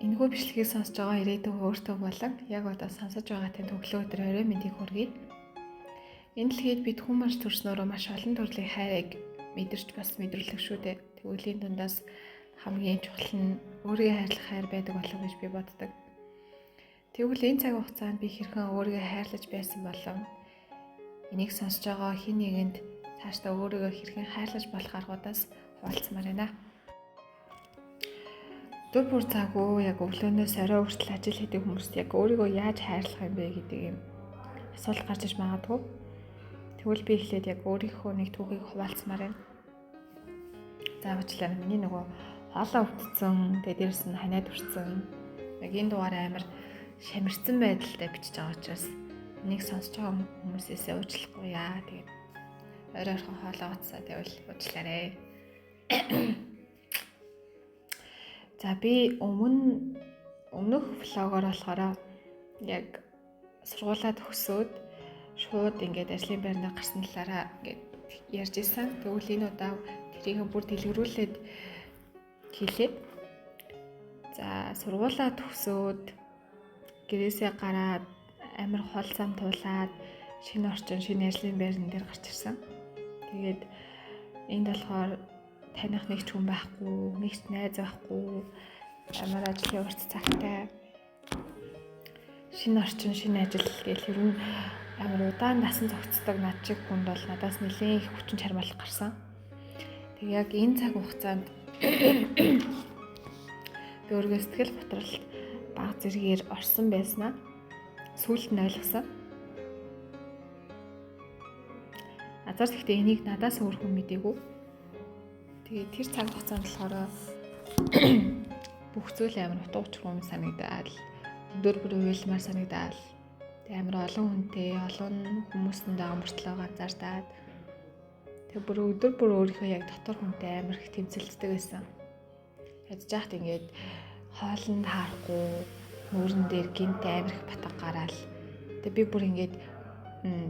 Энэхүү бичлэгийг сонсож байгаа ирээдүйн өөртөө болон яг одоо сонсож байгаа тань өглөө өдөр орой мэндийг хүргэе. Энэ дэлхийд бид хүмүүс төрснөөрөө маш олон төрлийн хайрыг мэдэрч бас мэдрүүлэх шүү дээ. Тэгвэл энэ дундаас хамгийн чухал нь өөрийгөө хайрлах хайр байдаг болов гэж би боддог. Тэгвэл энэ цаг хугацаанд би хэрхэн өөрийгөө хайрлаж байсан болов? Энийг сонсож байгаа хэн нэгэнд цаашдаа өөрийгөө хэрхэн хайрлаж болох аргуудаас хуваалцмаар байна. Өдөр бүр цагуу яг өглөөнөөс орой хүртэл ажил хийдэг хүмүүст яг өөрийгөө яаж хайрлах юм бэ гэдэг юм асуулт гарч иж магадгүй. Тэгвэл би эхлээд яг өөрийнхөө нэг түүхийг хуваалцмаар байна. Заавчлаа миний нөгөө хоолоо өвдсөн, дээрээс нь ханиад хүрсэн. Яг энэ дугаар амар шамирсан байдалтай бичиж байгаа учраас энийг сонсож байгаа хүмүүсээс уучлахгүй яа. Тэгээд ойрхон хоолоо утсаа тэгвэл уучлаарай. За би өмнөх влогоор болохоор яг сургуулаа төгсөөд шууд ингээд ажлын байранд гарсан талаараа ингээд ярьж исэн. Тэгвэл энэ удаа тэрийг бүр дэлгэрүүлээд хэлээ. За сургуулаа төгсөөд гэрээсээ гараад амар хол зам туулаад шинэ орчин, шинэ ажлын байран дээр гарч ирсэн. Тэгээд энд болохоор таних нэг ч хүн байхгүй, нэг ч найз байхгүй, амар ажлын урт цагтай шинэ орчин, шинэ ажил гэх ер нь амар удаан насан зохицдог над шиг хүнд бол надаас нэлээд их хүчин чармайлт гарсан. Тэг яг энэ цаг хугацаанд би өөргөө сэтгэл готролд баг зэргээр орсон байснаа сүүлд нь ойлгосон. Азар гэхдээ энийг надаас өөр хүн мэдээгүй. Тэгээд тэр цаг хугацаанд болохоор бүх зүйл амар утга учиргүй санагдаад, өдөр бүр уйлмаар санагдаад, амар олон хүнтэй, олон хүмүүсэнд байгаа мөртлөө ганцаардаад тэг бүр өдөр бүр өөрийнхөө яг дотор хүнтэй амар их тэмцэлцдэг байсан. Ядж яахт ингээд хоолнд харахгүй, нүүрэн дээр гинт амар их батга гараал. Тэг би бүр ингээд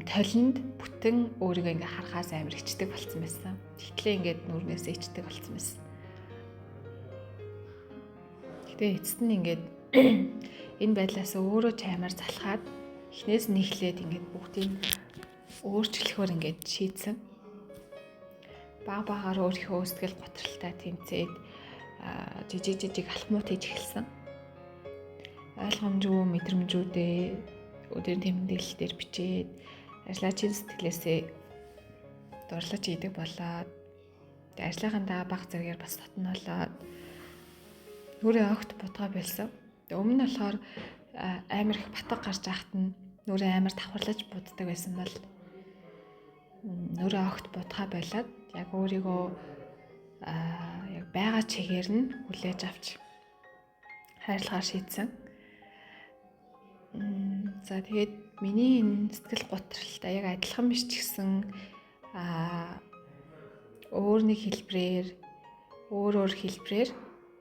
толинд бүтэн өөрийгөө ингээ харахаас амар ичдэг болсон байсан. Тэгтлээ ингээд нүрнээс ичдэг болсон байсан. Гэтэ эцэст нь ингээд энэ байдлаас өөрөө ч амар залхаад эхнээс нь эхлээд ингээд бүгдийг өөрчлөхөөр ингээд шийдсэн. Баг багаар өөрийнхөө сэтгэл готролтой тэмцээд жижиг алхмууд хийж эхэлсэн. Ойлгомжгүй мэдрэмжүүдээ өдрийн тэмдэглэл дээр бичээд ажлаачийн сэтгэлээсээ дурлаж идэг болоод ажлынхандаа баг зэрэгээр бас татналаад нүрээ огт будгаа болсон. Өмнө нь болохоор амар их батга гарч ахт нь нүрээ амар давхарлаж буддаг байсан бол нүрээ огт будгаа болоод яг өөрийгөө яг байгаа чигээр нь хүлээж авч хайрлахаар шийдсэн. За тэгээд миний энэ сэтгэл готролтой яг адилхан биш ч гэсэн өөр нэг хэлбэрээр өөр хэлбэрээр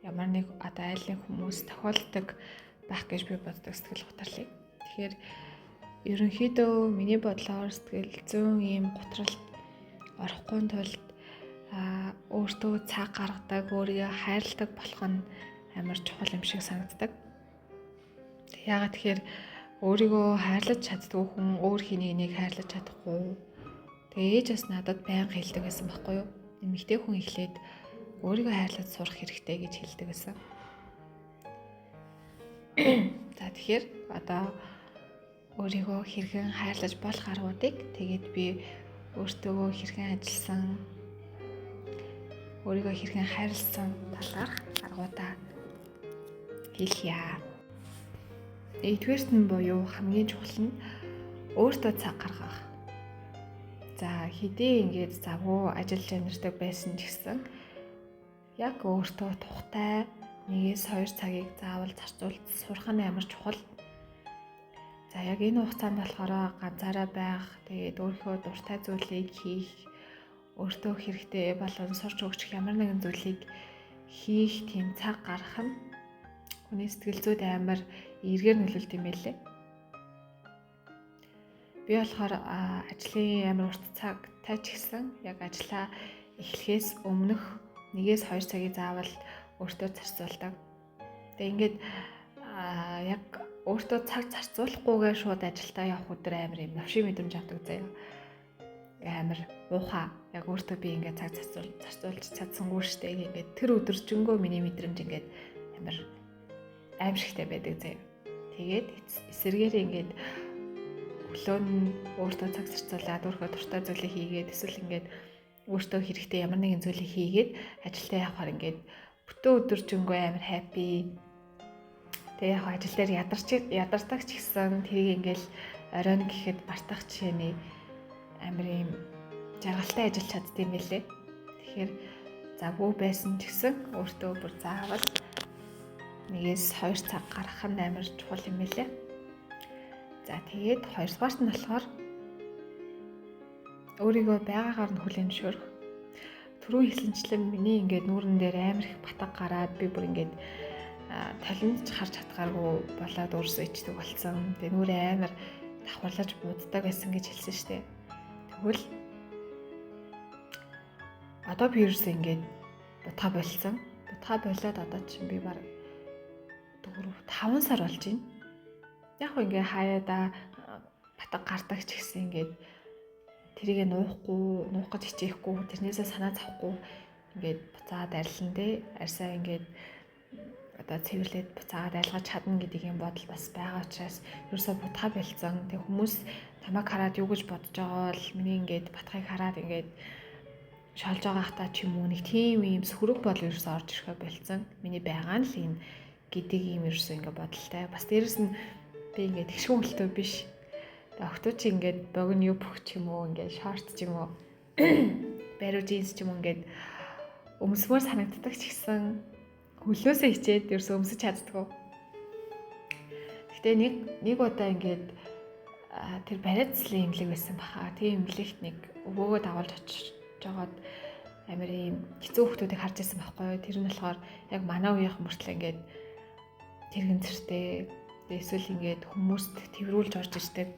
ямар нэг одоо айлын хүмүүс тохиолдог байх гэж би боддог сэтгэл готрлыг. Тэгэхээр ерөнхийдөө миний бодлоор сэтгэл зүйн ийм готролд орохгүй тулд өөртөө цаг гаргадаг, өөрийгөө хайрладаг болох нь амар чухал юм шиг санагддаг. Яагаад тэгэхээр өөрийгөө хайрлаж чаддгүй хүн өөр хэнийг хайрлаж чадахгүй. Тэгээ ээж бас надад байнга хэлдэг байсан байхгүй юу? Эмэгтэй хүн эхлээд өөрийгөө хайрлаж сурах хэрэгтэй гэж хэлдэг байсан. За тэгэхээр одоо өөрийгөө хэрхэн хайрлаж болох аргуудыг тэгээд би өөртөө хэрхэн ажилласан, өөрийгөө хэрхэн хайрлсан талаарх аргуудаа хэлье. Эдгээрт нь буюу хамгийн чухал нь өөртөө цаг гаргах. За хэдий ингээд завгүй ажиллаж амьдардаг байсан ч гэсэн яг өөртөө тухтай 1-2 цагийг заавал зарцуулж сурах нь амар чухал. За яг энэ хугацаанд болохоор ганцаараа байх, тэгээд өөрийнхөө дуртай зүйлийг хийх, өөртөө хэрэгтэй болон сурч өгчих ямар нэгэн зүйлийг хийх тийм цаг гаргах нь хүний сэтгэл зүйд амар эргээр нөлөөлт юм байлээ. Би болохоор ажлын амар урт цагтай ч гэсэн яг ажлаа эхлэхээс өмнөх 1-2 цагийг заавал өөртөө зарцуулдаг. Тэгээ ингээд яг өөртөө цаг зарцуулахгүйгээр шууд ажилдаа явах өдөр амар юм навшиг мэдрэмж авдаг заяа. Амар уухаа. Яг өөртөө би ингээд цаг зарцуулж чадсангүй штэ. Ингээд тэр өдөржингөө миний мэдрэмж ингээд амар аимшигтай байдаг заяа. Тэгээд эсэргээр ингээд өглөө нь өөртөө цаг зарцуулаад өөртөө дуртай зүйлийг хийгээд эсвэл ингээд өөртөө хэрэгтэй ямар нэгэн зүйлийг хийгээд ажилдаа явахаар ингээд бүтэн өдөржингөө амар happy. Тэгээ яг ажил дээр ядардаг ч гэсэн тэрийг ингээл оройн гэхэд бартах жишээний амар юм жаргалтай ажиллаж чаддсан байлээ. Тэгэхээр завгүй байсан ч гэсэн өөртөө бүр заавал 1-2 цаг гаргах нь амар чухал юм байлээ. За тэгээд хоёрдугаарт нь болохоор өөрийгөө байгаагаар нь хүлээн зөвшөөрөх. Түрүү хэлсэнчлэн миний ингээд нүүрэн дээр амар их батга гараад би бүр ингээд талент харж чадгааргүй болоод өөрсөө ичдэг болсон. Тэгээ нүрээ амар давхарлаж буддаг байсан гэж хэлсэн шүү дээ. Тэгвэл одоо би ерөөсөө ингээд бутга болсон. Бутга болоод одоо чинь би баг 4-5 сар болж байна. Яг хөө ингээд хаяада батга гардаг ч гэсэн ингээд тэрийг нуух гэж хичээхгүй, тэрнээсээ санаа зовхгүй ингээд буцаад арилна дээ. Арьсаа ингээд одоо цэвэрлээд буцаагаад айлгаж чадна гэдэг юм бодол бас байгаа учраас ерөөсөө бутга болцсон. Тэг хүмүүс тамаг хараад юу гэж бодож байгаа бол миний ингээд батгыг хараад ингээд шалж байгаа хта ч юм уу нэг тийм юм сөрөг бодол ерөөсөө орж ирэх болцсон. Миний байгаа нь л энэ гэдэг юм ерөөсөө ингээд бодолтой. Бас дээрэс нь би ингээд тэгшүүн хөлтөө биш. Өгтөө чи ингээд богино юу бүх ч юм уу ингээд шорт ч юм уу бариу джинс ч юм уу ингээд өмсмөр санагддаг ч гэсэн хөлөөсөө хичээд ерөөсөө өмсөж чаддгүй. Гэтэ нэг удаа ингээд тэр бариацлын имлэг байсан баха. Тийм имлэгт нэг өвөөгөө давалж очиж жагаад амар юм хэцүү хүмүүсийг харж байсан байхгүй. Тэр нь болохоор яг манай үеийнх мөртлөө ингээд тэрэгэн зэртэй эсвэл ингээд хүмүүст тэрвүүлж орж ирдэг.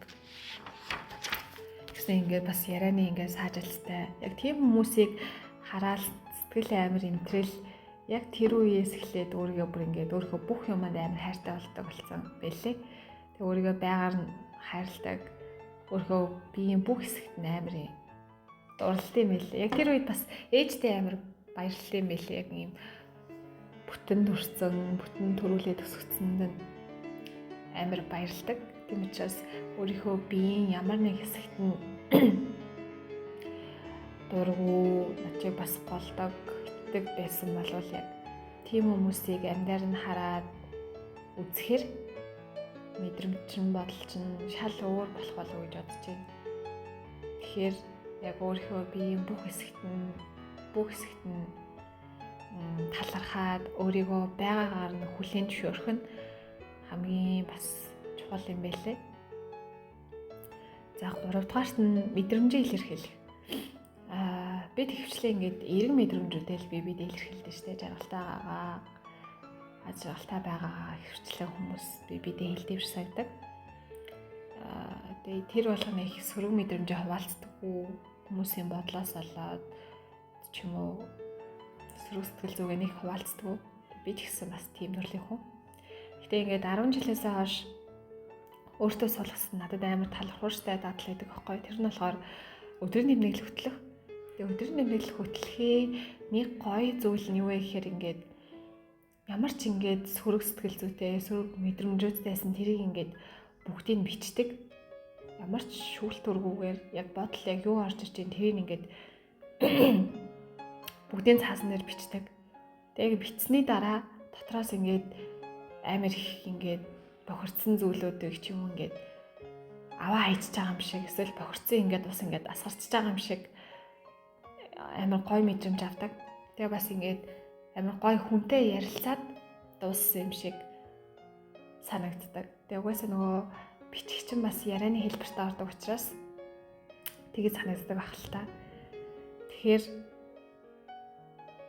Тэгсэн ингээд бас ярианы ингээд саажилттай. Яг тийм хүмүүсийг хараад сэтгэл амар имтрэл яг тэр үеэс эхлээд өөрийгөө бүр ингээд өөрийнхөө бүх юмд амар хайртай болдог болсон байлээ. Тэг өөрийгөө байгаар нь хайрладаг. Өөрийнхөө биеийн бүх хэсэгт амар юм дурлалт юм байлээ. Яг тэр үед бас ээжтэй амар баярлалт юм байлээ. Яг юм бүтэн төрсөн, бүтэн төрүүлээд өсгцэнд нь амар баярлдаг. Тийм учраас өөрийнхөө биеийн ямар нэг хэсэгт нь дургу начиг бас голдог байсан бол яг тийм хүмүүсийг амьдаар нь хараад үзэхэр мэдрэмж бодол чинь шал өөр болох болов гэж бодож байна. Тэгэхээр яг өөрийнхөө биеийн бүх хэсэгт нь талархаад өөрийгөө байгаагаар нь хүлээн зөвшөөрөх нь хамгийн бас чухал юм байлээ. За 3-р нь мэдрэмжээ илэрхийлэх. Би тэгвчлээ ингээд эрг мэдрэмжүүдээ л бид илэрхийлдэг штэ. Жаргалтай байгаагаа хөвчлээ хүмүүс бидээ хэлдэвэр сагдаг. Тэгээ тэр болгоны их сөрөг мэдрэмжээ хуваалцдаггүй хүмүүсийн бодлоос болоод ч юм уу сөрөг сэтгэл зүгээ нэг хуваалцдаггүй. Би ч гэсэн бас тийм төрлийн хүн. Гэтэ ингээд 10 жилээс хойш өөртөө суулгасан надад амар талархууштай дадал байдаг аахгүй. Тэр нь болохоор өдрийн нэмнэл хөтлөх. Тэгээ өдрийн нэмнэл хөтлөхээ нэг гоё зүйл нь юу вэ гэхээр ингээд ямар ч ингээд сөрөг сэтгэл зүйтэй, сөрөг мэдрэмжүүдтэйсэн тэрийг ингээд бүгдийг нь бичдэг. Ямар ч шүүлтүргүүгээр яг бодол яг юу орж иж чинь тэрийг ингээд бүгдийн цаасан дээр бичдэг. Тэгээ бичсний дараа дотроос ингээд амар их ингээд бохирдсан зүйлүүдийг ч юм ингээд аваа хайж байгаа юм шиг эсвэл бохирдсан ингээд бас ингээд асгарч байгаа юм шиг амар гоё мэдрэмж авдаг. Тэгээ бас ингээд амар гоё хүнтэй ярилцаад дууссан юм шиг санагддаг. Тэгээ угаасаа нөгөө бичих чинь бас ярианы хэлбэрт ордог учраас тэгээд санагддаг байх л та. Тэгэхээр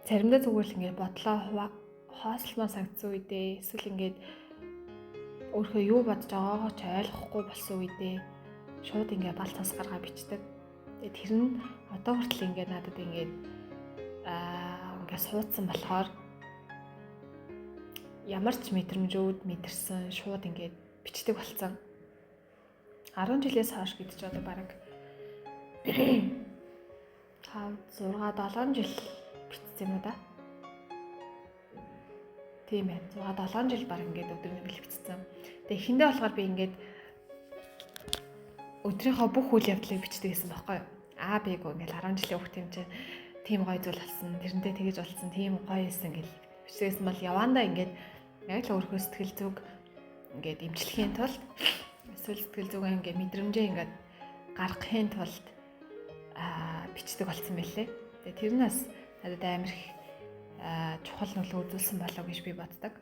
заримдаа зүгээр л ингээд бодлоо хоослмоо санагдсан үедээ эсвэл ингээд өөрхөө юу бодож байгаагаа ч ойлгохгүй болсон үедээ шууд ингээд бал тас гаргаа бичдэг. Тэгээ тэр нь одоо хүртэл ингээд надад ингээд ингээд суудсан болохоор ямар ч мэдрэмжүүд мэдэрсэн шууд ингээд бичдэг болсон. 10 жилээс хойш гэдэг чинь одоо бараг 5 6 7 жил бичсэн юм да. Тийм ээ. 6 7 жил баг ингээд өдрөний бэлэг бичсэн. Тэгээ эхэндээ болохоор би ингээд өдрийнхөө бүх үйл явдлыг бичдэг гэсэн байхгүй юу? Аа биг ингээд 10 жилийн хүүхд юм чинь тийм гоё зүйл болсон. Тэрэндээ тэгэж болсон. Тийм гоё байсан гэж бичсэн бол явандаа ингээд яг л өөрийнхөө сэтгэл зүг ингээд эмчлэхийн тулд эсвэл сэтгэл зүгээ ингээд мэдрэмжээ ингээд гаргахын тулд бичдэг болсон байлээ. Тэгээ тэрнээс надад амар их чухал нөлөө үзүүлсэн болов гэж би боддог.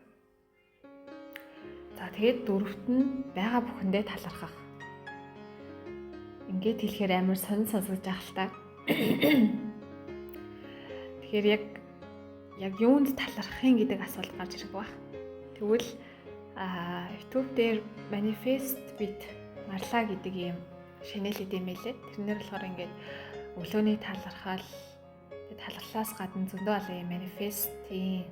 За тэгээд дөрөвт нь байгаа бүхэндээ талархах. Ингээд хэлэхээр амар сонир сонсож байгаа л та. Тэгэхээр яг юунд талархахын гэдэг асуулт гарч ирэх баг. Тэгвэл YouTube дээр manifest with Marla гэдэг юм шинэлэд юм хэлээ. Тэрнэр болохоор ингээд өглөөний талархал, талархлаас гадна зөндөө олон юм манифестийн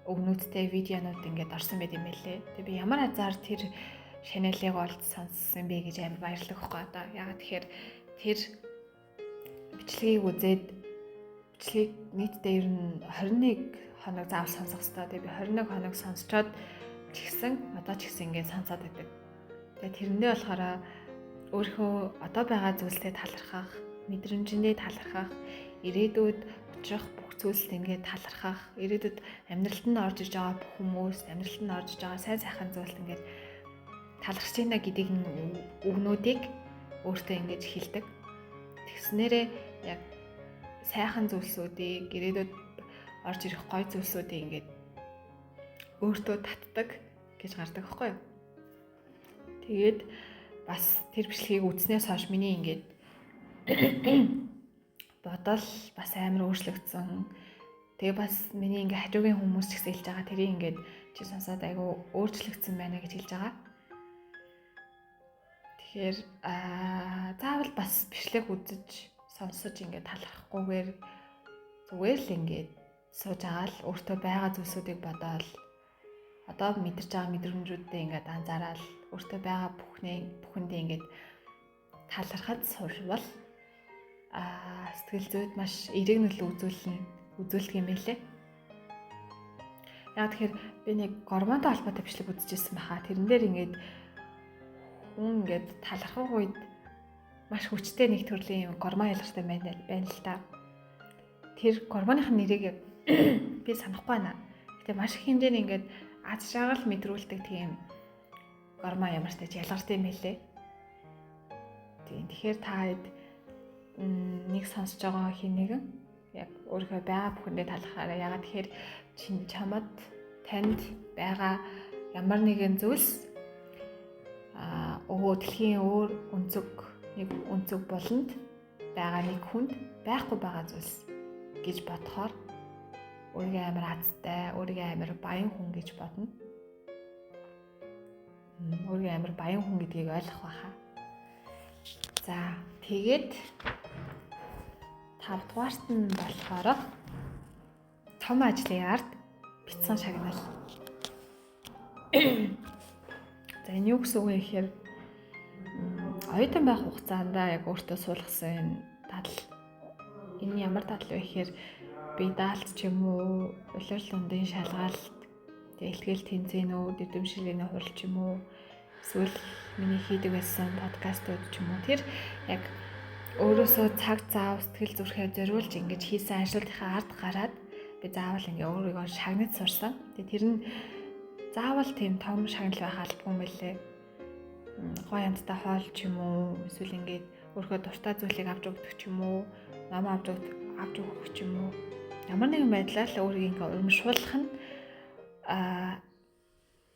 өгнүүдтэй видеонууд ингээд орсон байт юм хэлээ. Тэгээ би ямар азар тэр шинэлийг олж сонссон бэ гэж амар баярлах байхгүй одоо. Ягаад тэгэхээр тэр бичлэгийг үзээд бичлэгийг нийтдээ ер нь 21 хоног заавал сонсох хэрэгтэй. Тэгээ би 21 хоног сонсчоод ч гэсэн одоо ч гэсэн ингээд сонсоод байдаг. Тэгээ тэрэндээ болохоор өөрийнхөө одоо байгаа зүйлстэй талархах, мэдрэмжэндээ талархах, ирээдүйд учрах бүх зүйлсд ингээд талархах, ирээдүйд амьдралд нь орж иж байгаа бүх хүмүүс, амьдралд нь орж иж байгаа сайн сайхан зүйлд ингээд талархаж байна гэдэг үгнүүдийг өөртөө ингэж хэлдэг. Тэгснээрээ яг сайхан зүйлсүүдийг, ирээдүйд орж ирэх гоё зүйлсүүдийг ингээд өөртөө татдаг гэж гардаг байхгүй юу? Тэгээд бас тэр бичлэгийг үзснээс хойш миний ингээд бодол бас амар өөрчлөгдсөн. Тэгээ бас миний ингээд хажуугийн хүмүүс ч гэсэн хэлж байгаа тэрийг ингээд чи сонсоод айгүй өөрчлөгдсөн байна гэж хэлж байгаа. Тэгэхээр заавал бас бичлэг үзэж сонсож ингээд талархахгүйгээр зүгээр л ингээд сууж агаал өөртөө байгаа зүйлсүүдийг бодоол одоо мэдэрч байгаа мэдрэмжүүдтэй ингээд анзаараад өөртөө байгаа бүхэндээ ингээд талархаж суурвал сэтгэл зүйд маш эерэг нөлөө үзүүлдэг юм байлээ. Яг тэгэхээр би нэг гормонтой холбоотой бичлэг үзчихсэн баха. Тэрэн дээр ингээд хүн ингээд талархах үед маш хүчтэй нэг төрлийн гормон ялгартай байна л та. Тэр гормоных нэрийг би санахгүй байна. Гэтэ маш их хэмжээний ингээд аз жаргал мэдрүүлдэг тийм гормон ямар ч тач ялгартай юм хэлээ. Тэгэхээр та хэд нэг сонсож байгаа хин нэгэн яг өөрийнхөө байгаа бүхэндээ талархаарай. Ягаад тэгэхээр чамд танд байгаа ямар нэгэн зүйлс дэлхийн өөр нэг өнцөг болонд байгаа нэг хүнд байхгүй байгаа зүйлс гэж бодохоор өөрийгөө амар азтай, өөрийгөө амар баян хүн гэж бодно. Өөрийгөө амар баян хүн гэдгийг ойлгох байхаа. За, тэгээд 5 дугаарт нь болохоор том ажлын ард бяцхан шагнал. За, энэ юу гэсэн үг вэ гэхээр оюутан байх хугацаанд яг өөртөө суулгасан дадал. Энэ ямар дадал вэ гэхээр би даалт ч юм уу, улирал дундын шалгаалт, дэлгэл тэнцэнүү, дэвшилгээний хурал ч юм уу, эсвэл миний хийдэг байсан подкастууд ч юм уу тэр яг өөрөөсөө цаг зав сэтгэл зүрхээ зориулж ингэж хийсэн ажлынхаа ард гараад би заавал ингээ өөрийгөө шагнаж сурсан. Тэгээ тэр нь заавал тийм том шагнал байх албагүй юм байлээ. Гой амттай хоол ч юм уу, эсвэл ингээд өөрийнхөө дуртай зүйлийг авч өгдөг ч юм уу, ном авч өгөх ч юм уу. Ямар нэгэн байдлаар л өөрийг ингээ урамшуулах нь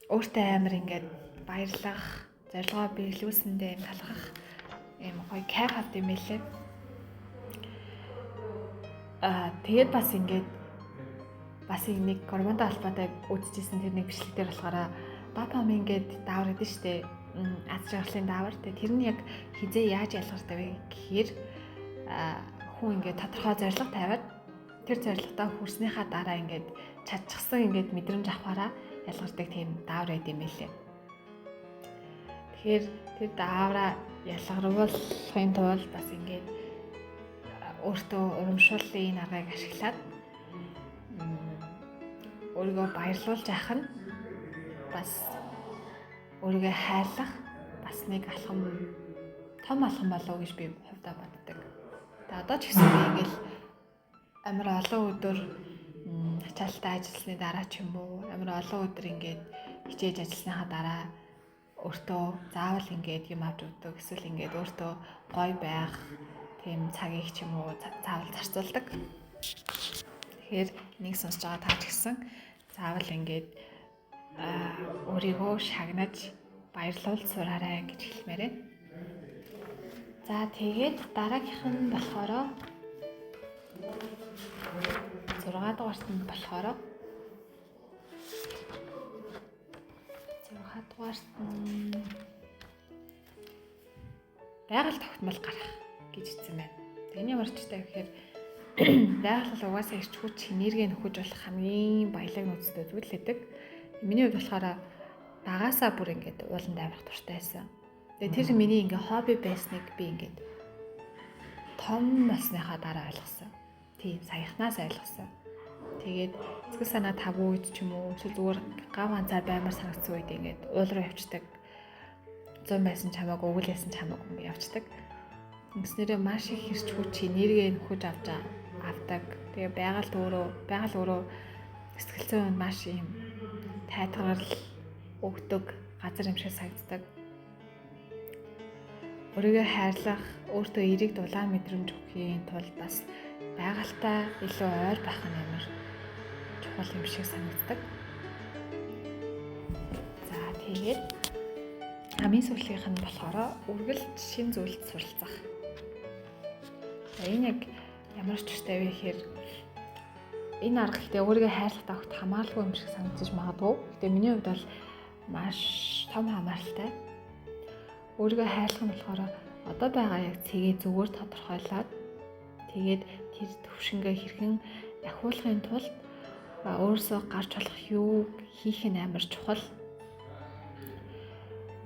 өөртөө амар ингээд баярлах, зорилгоо биелүүлсэндээ юм талархах юм гоё кайф авт юм байлээ. Тэгээд бас ингээд бас нэг гормонтой холбоотой үзчихсэн тэр нэг бичлэг дээр болохоор допамин гэдэг даавар гэдэг штэ. Аз жаргалын даавар. Тэр нь яг хизээ яаж ялгардаг вэ гэхээр хүн ингээд тодорхой зорилго тавиад тэр зорилготоо хүрснийхаа дараа ингээд чадчихсан ингээд мэдрэмж авахаараа ялгардаг тийм даавар байд юм лээ. Тэгэхээр тэр даавраа ялгаруулахын тулд бас ингээд өөртөө урамшууллын аргыг ашиглаад өөрийгөө баярлуулж авах нь бас өөрийгөө хайрлах бас нэг том алхам болов гэж би хувьдаа боддог. Тэгээ одоо ч гэсэн би ингээл амар олон өдөр ачаалтаа ажилласны дараа ч юм уу амар олон өдөр ингээд хичээж ажилласныхаа дараа өөртөө заавал ингээд юм авч өгдөг, эсвэл ингээд өөртөө гоё байх тийм цагийг ч юм уу заавал зарцуулдаг. Тэгэхээр нэг сонсож байгаа та ч гэсэн заавал ингээд өөрийгөө шагнаж баярлуул сураарай гэж хэлмээр байна. За тэгээд дараагийнх нь болохоор 6 дугаарт нь болохоор 6 дугаарт нь байгаль тогтмол гарах гэж хэлсэн байна. Тэний ямар ч таа гэхээр байгаль бол угаасаа ирч хүч энерги нөхөж болох хамгийн баялаг нөөцтэй зүйл гэдэг. Миний хувьд болохоор багаасаа бүр ингээд ууланд аврах дуртай байсан. Тэгээ тэр миний ингээ хобби байсныг би ингээд том болсныхаа дараа ойлгосон. Тийм саяхнаас ойлгосон. Тэгээд сэтгэл санаа тавгүй үед ч юм уу зүгээр гав ганцаар баймар санагдсан үед ингээд уул руу явцдаг. 100 байсан чамаагүй, өгүүлсэн чамаагүй ингээд явцдаг. Ингэснээрээ маш их хэрч хүч энерги нөхөж авдаг. Тэгээ байгаль өөрөө сэтгэл зүйн маш юм тайтгарл өгдөг газар юм шиг санагддаг. Өөрийгөө хайрлах, өөртөө эерэг дулаан мэдрэмж өгөхийн тулд бас байгальтай илүү ойр байх нь амар чухал юм шиг санагддаг. За тэгээд хамгийн сүүлийнх нь болохоор үргэлж шин зүйлд суралцах. Энэ яг ямар ч төстэй вэ гэхээр энэ арга ихтэй өөрийгөө хайрлах тавхад хамааралгүй юм шиг санагдаж магадгүй. Гэтэ миний хувьд бол маш том хамааралтай. Өөрийгөө хайрлах нь болохоор одоо байгаа яг цэгээ зүгээр тодорхойлоод тэгээд тэр төвшингээ хэрхэн ахиулахын тулд өөрөөсөө гарч болох юу хийх нь амар чухал.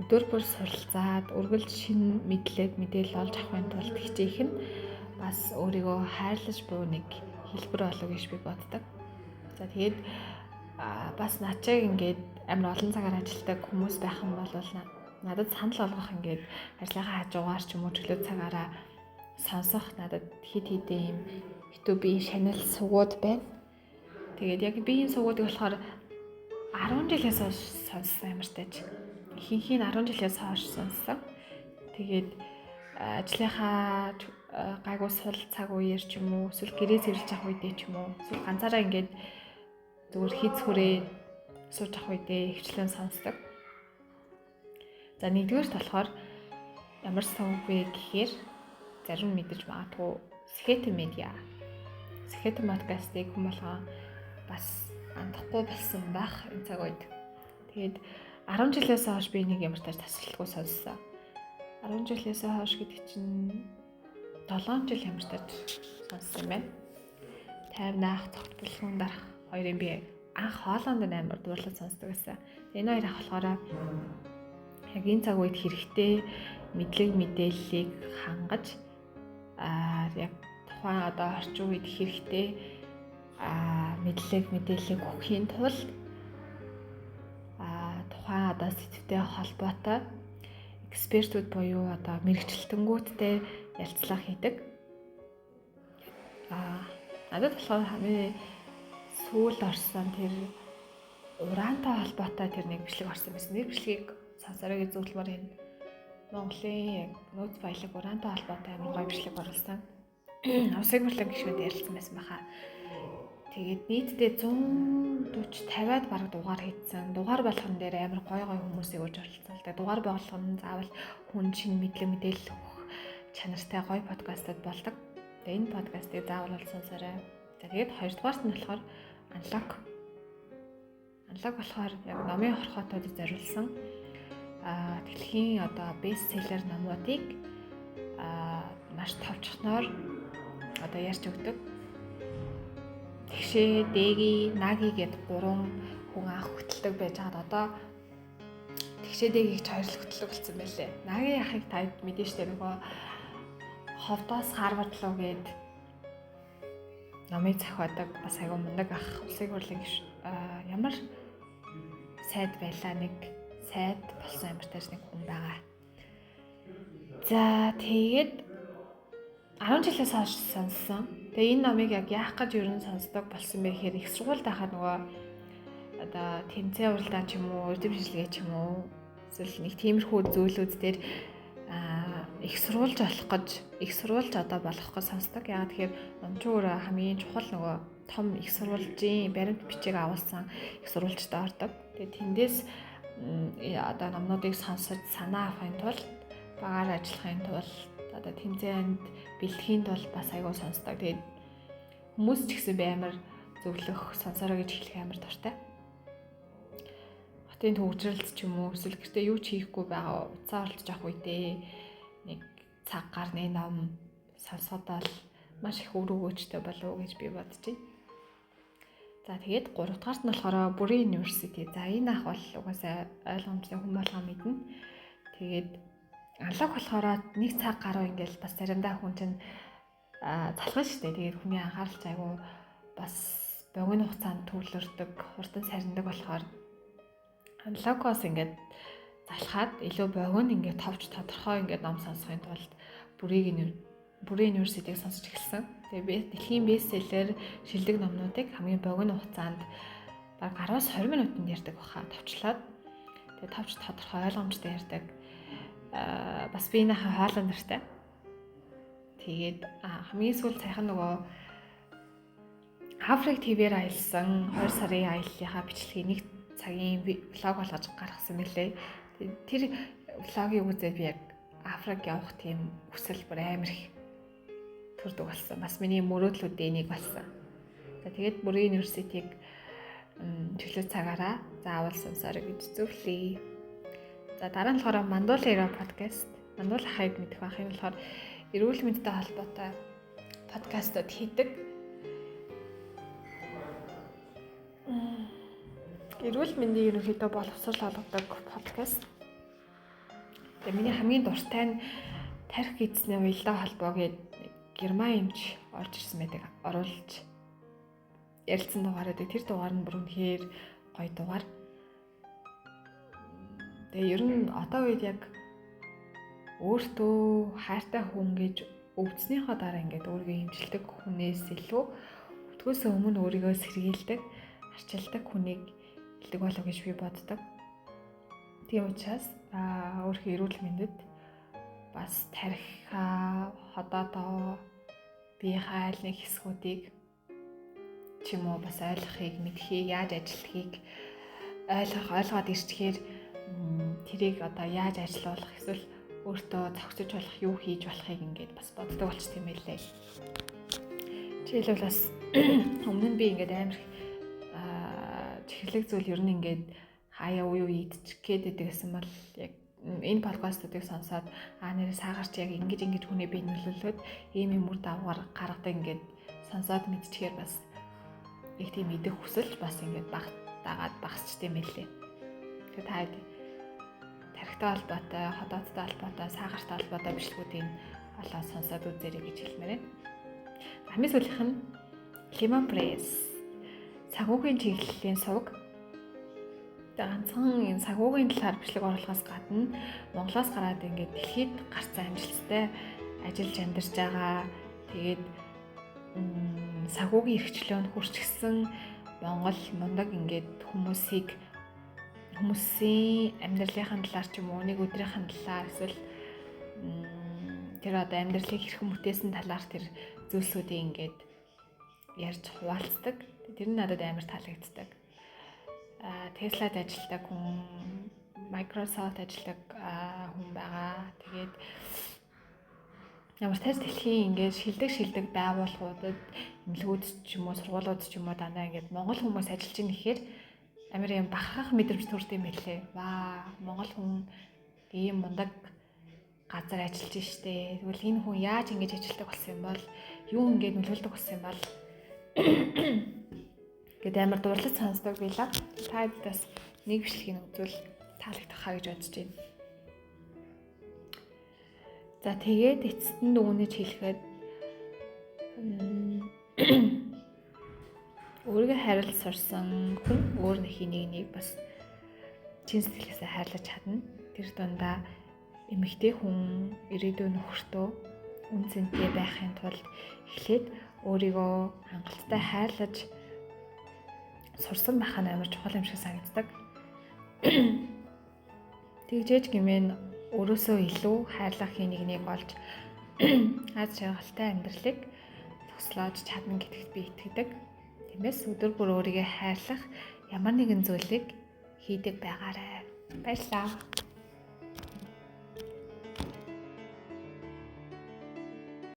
Өдөр бүр суралцаад үргэлж шинэ мэдээлэл олж авахын тулд хичээх нь бас өөрийгөө хайрлаж буй нэг хэлбэр болов гэж би боддог. За тэгээд бас начиг ингээд амар олон цагаар ажилладаг хүмүүс байх юм бол надад санал болгох ингээд ажлынхаа хажуугаар ч юм уу чөлөө цагаараа сонсох надад хит юм YouTube-ийн channel сувгууд байна. Тэгээд яг би энэ сувгуудыг болохоор 10 жилээс хойш сонссон ямар тааж. Ихэнх нь 10 жилээс хойш сонссон. Тэгээд ажлынхаа гайгүй сул цаг үеэр ч юм уу эсвэл гэрээ цэвэрлж авах үедээ ч юм уу эсвэл ганцаараа ингээд зүгээр хийц хүрээ сууж авах үедээ хвчлэн сонсдог. За нэгдүгээрт болохоор ямар сувг вэ гэхээр зарим мэдэж магадгүй Сэхэтэн медиа. Сэхэтэн подкастыг хүмүүс болгоо бас андахгүй болсон байх энэ цаг үед. Тэгээд 10 жилээс хойш би нэг ямар тааж тасралтгүй сонссон. 10 жилээс хойш гэдэг чинь 7 жил ямар тааж сонссон юм байна. 50 наах цогт бүлгүүн дарах хоёрын би анх хоолоонд амар дуурлаж сонсдог байсан. Энэ хоёр ах болохоор яг энэ цаг үед хэрэгтэй мэдээллийг хангаж яг тухайн одоо орчин үед хэрэгтэй мэдээллийг өгөхийн тулд тухайн одоо сэдвтэй холбоотой экспертүүд буюу одоо мэрэгчлэлтэнгүүдтэй ялцлага хийдэг. Надад болохоор хамгийн сүүл орсон тэр ураантай холбоотой тэр нэг бичлэг орсон байсан. Тэр бичлэгийг сонсороо гэж зөвлөмөр байна. Монголын яг нөөц баялаг ураантай холбоотой амар гоё бичлэг оруулсан. Усыг бүлэг гişмэд ярилцсан байсан баха. Тэгээд нийтдээ 140-50-аад бараг дугаар хийсэн. Дугаар болгон дээр амар гоё хүмүүсийг өгж оролцсон. Тэгээд дугаар болгон заавал хүн шинэ мэдээлэл өгөх чанартай гоё подкастууд болдог. Тэгээд энэ подкастыг заавал сонсоорой. За тэгээд хоёрдугаарт нь болохоор Unlock болохоор яг номын хорхоотуудад зориулсан дэлхийн одоо бестселлер номуудыг маш товчхоноор одоо ярьж өгдөг. Тэгшээ, Дэги, Наги гэд 3 хүн анх хөтэлдэг байж байгаад одоо тэгшээдээ их хоёр л хөтэлдэг болсон байлээ. Нагийн ахыг таад мэдэн штэ нөгөө ховдоос Харвард руу гээд номыг зохиодог бас айгүй мундаг ах улсын хурлын ямар сайд байлаа, нэг сайд болсон амар тааш нэг хүн байгаа. За тэгээд 10 жилээс хойш сонссон. Тэгээ энэ номыг яг яах гэж юу сонсдог болсон бэ гэхээр их сургуульд байхад нөгөө одоо тэмцээн уралдаан ч юм уу, эрдэм шилгээ ч юм уу эсвэл нэг тиймэрхүү зүйлүүд дээр их сурвалж одоо болох гэж сонсдог. Яагаад тэгэхээр номч өөрөө хамгийн чухал нөгөө том их сурвалжийн баримт бичиг агуулсан их сурвалжтай ордог. Тэгээд тэндээс одоо номнуудыг сонсож санаа авахын тулд, багаар ажиллахын тулд, одоо тэмцээнд бэлтгэхийн тулд бас аягүй сонсдог. Тэгээд хүмүүс ч гэсэн амар зөвлөх, сонсороо гэж хэлэх амар дуртай. Хотын төвөгжрэлт ч юм уу эсвэл гэртээ юу ч хийхгүй байгаа уцаа оролцож авах үедээ нэг цаг гарны ном сонсоход маш их үр өгөөжтэй болов уу гэж би бодож байна. За тэгээд 3 дугаарт нь болохоор Бүрийн университет. За энэ ах бол угаасаа ойлгомжтой хүн болгоо мэднэ. Тэгээд алаг болохоор нэг цаг гаруй ингээл бас заримдаа хүн чинь залхаж штэ. Тэгээд хүний анхаарал айгүй бас богино хугацаанд төвлөрдөг, хурдан сарндаг болохоор аналогоос ингээд залхаад илүү богино ингээд товч тодорхой ингээд ном сонсохын тулд Бүрийн университетийг сонсч эхэлсэн. Тэгээ дэлхийн бестселлер шилдэг номнуудыг хамгийн богино хугацаанд баг 10-20 минутанд ярьдаг баха товчлоод. Тэгээ товч тодорхой ойлгомжтой ярьдаг. Бас би нахаа хоолой нартай. Тэгээд хамгийн сүүл сайхан нөгөө Африк ТV-ээр аялсан 2 сарын аяллахаа бичлэгийг нэг цагийн влог болгож гаргасан мэлээ. Тэр влогийг үзээд би яг Африк явах тийм хүсэл бүр амар их төрдөг болсон. Бас миний мөрөөдлүүдийн нэг болсон. За тэгээд Бүрийн университетийг чөлөө цагаараа заавал сонсоорой гэж зөвлөе. За дараа нь болохоор Мандула Эра подкаст. Мандула хайг мэдэх байх юм болохоор эрүүл мэндтэй холбоотой подкастууд хийдэг. Эрүүл мэндийн ерөнхийдөө боловсрол олгодог подкаст. Тэгээ миний хамгийн дуртай нь тарих эзний уялдаа холбоо гэдэг Герман эмч орж ирсэн байдаг. Оруулж ярилцсан дугаар байдаг. Тэр дугаар нь бүр үнэхээр гоё дугаар. Тэгээ ер нь одоо үед яг өөртөө хайртай хүн гэж өвдснийхоо дараа ингээд өөрийгөө хэмжилдэг хүнээс илүү өвдгөөсөө өмнө өөрийгөө сэргийлдэг, арчилдаг хүнийг илдэг болов гэж би боддог. Тийм учраас өөрийнхөө эрүүл мэндэд бас тарихаа, ходоодоо бие хайл нэг хэсгүүдийг ч юм уу бас ойлгохыг, мэдхийг, яаж ажиллахыг ойлгоод ирчихээр тэрийг одоо яаж ажилуулах эсвэл өөртөө зохицож болох юу хийж болохыг ингээд бас боддог болчих тийм байлээ. Жишээлбэл бас өмнө нь би ингээд амар чихэрлэг зүйл ер нь ингээд хаяа уу идчих гээд байсан бол яг энэ подкастуудыг сонсоод нэрээ саагарч яг ингэж хүний бие нөлөөлөд ийм юм үр дагавар гаргадаг ингээд сонсоод мэдчихээр бас их тийм идэх хүсэлж бас ингээд багасчтэй мэлээ. Тэгээд таад тархитай холбоотой, ходоодтой холбоотой, саагартай холбоотой бичлэгүүдийн олоод сонсоод үзээрэй гэж хэлмээр байна. Хамгийн сүүлийнх нь Lemon Press цагуугийн чиглэлийн сувг. Ганцхан энэ цагуугийн талаар бичлэг оруулахаас гадна Монголоос гараад ингээд дэлхийд гарцсан амжилттай ажиллаж амьдарч байгаа. Тэгээд цагуугийн эрхчлөөнд хүрчгсэн Монгол мундаг ингээд хүмүүсийн амьдралынхаа талаар ч юм уу, нэг өдрийнхаа талаар эсвэл тэр одоо амьдралыг хэрхэн бүтээсэн талаар тэр зүйлсүүдийг ингээд ярьж хуваалцдаг. Тэр нь надад амар таалагддаг. Теслад ажилладаг хүн, Microsoft ажилладаг хүн байгаа. Тэгээд ямар тест дэлхийн ингээд шилдэг байгууллагуудад эмнэлгүүд ч юм уу, сургуулиуд ч юм уу дандаа ингээд монгол хүмүүс ажиллаж ийн гэхээр амар юм бахархах мэдрэмж төрдөг юм байлээ. Ваа, монгол хүн ийм мундаг газар ажиллаж штэ. Тэгвэл энэ хүн яаж ингэж ажилладаг болсон юм бол, юу ингэж нөлөөлдөг болсон юм бол Гэт амар дурлаж сонсдог байлаа. Та бас нэг бичлэгийг үзвэл таалагдах хаа гэж бодож байна. За тэгээд эцэст нь өгнөж хэлэхэд өөрийгөө хайрлаж сурсан хүн өөр нэг бас чин сэтгэлээсээ хайрлаж чадна. Тэр дундаа эмэгтэй хүн ирээдүйн нөхөртөө үн цэнтэй байхын тулд эхлээд өөрийгөө хангалттай хайрлаж сурсан байх нь амар чухал юм шиг санагддаг. Тэгжээж гэмээн өөрөөсөө илүү хайрлахын нэг болж аз жаргалтай амьдралыг туслаж чадна гэдэгт би итгэдэг. Тиймээс өдөр бүр өөрийгөө хайрлах ямар нэгэн зүйлийг хийдэг байгаарай. Баярлалаа.